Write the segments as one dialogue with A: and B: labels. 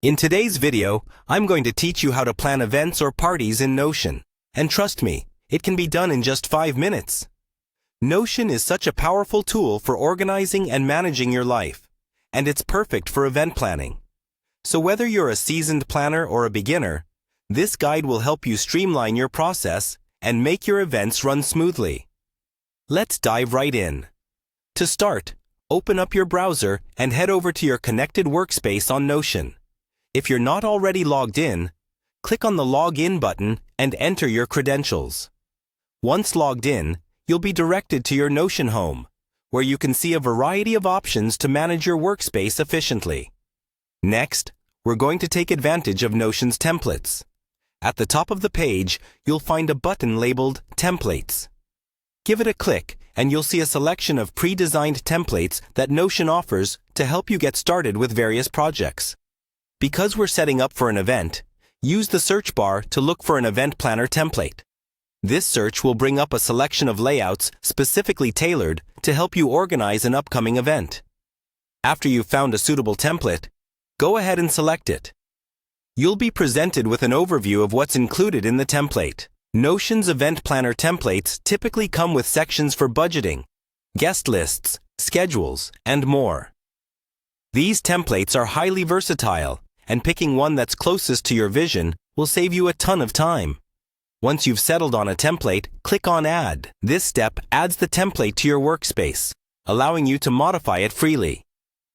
A: In today's video, I'm going to teach you how to plan events or parties in Notion. And trust me, it can be done in just 5 minutes. Notion is such a powerful tool for organizing and managing your life, and it's perfect for event planning. So whether you're a seasoned planner or a beginner, this guide will help you streamline your process and make your events run smoothly. Let's dive right in. To start, open up your browser and head over to your connected workspace on Notion. If you're not already logged in, click on the Login button and enter your credentials. Once logged in, you'll be directed to your Notion home, where you can see a variety of options to manage your workspace efficiently. Next, we're going to take advantage of Notion's templates. At the top of the page, you'll find a button labeled Templates. Give it a click, and you'll see a selection of pre-designed templates that Notion offers to help you get started with various projects. Because we're setting up for an event, use the search bar to look for an event planner template. This search will bring up a selection of layouts specifically tailored to help you organize an upcoming event. After you've found a suitable template, go ahead and select it. You'll be presented with an overview of what's included in the template. Notion's event planner templates typically come with sections for budgeting, guest lists, schedules, and more. These templates are highly versatile, and picking one that's closest to your vision will save you a ton of time. Once you've settled on a template, click on Add. This step adds the template to your workspace, allowing you to modify it freely.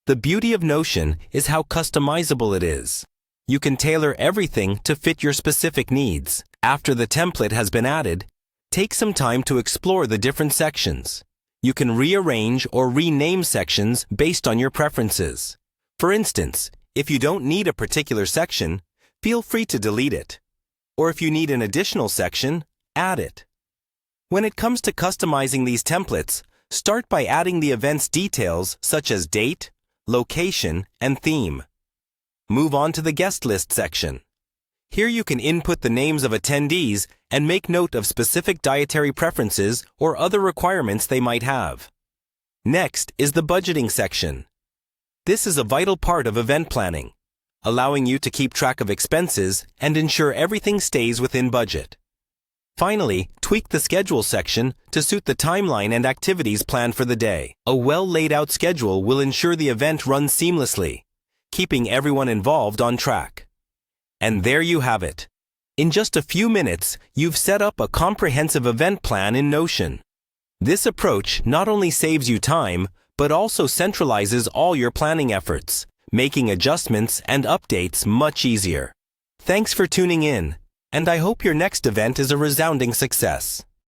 A: The beauty of Notion is how customizable it is. You can tailor everything to fit your specific needs. After the template has been added, take some time to explore the different sections. You can rearrange or rename sections based on your preferences. For instance, if you don't need a particular section, feel free to delete it. Or if you need an additional section, add it. When it comes to customizing these templates, start by adding the event's details such as date, location, and theme. Move on to the guest list section. Here you can input the names of attendees and make note of specific dietary preferences or other requirements they might have. Next is the budgeting section. This is a vital part of event planning, allowing you to keep track of expenses and ensure everything stays within budget. Finally, tweak the schedule section to suit the timeline and activities planned for the day. A well-laid-out schedule will ensure the event runs seamlessly, keeping everyone involved on track. And there you have it. In just a few minutes, you've set up a comprehensive event plan in Notion. This approach not only saves you time, but also centralizes all your planning efforts, making adjustments and updates much easier. Thanks for tuning in, and I hope your next event is a resounding success.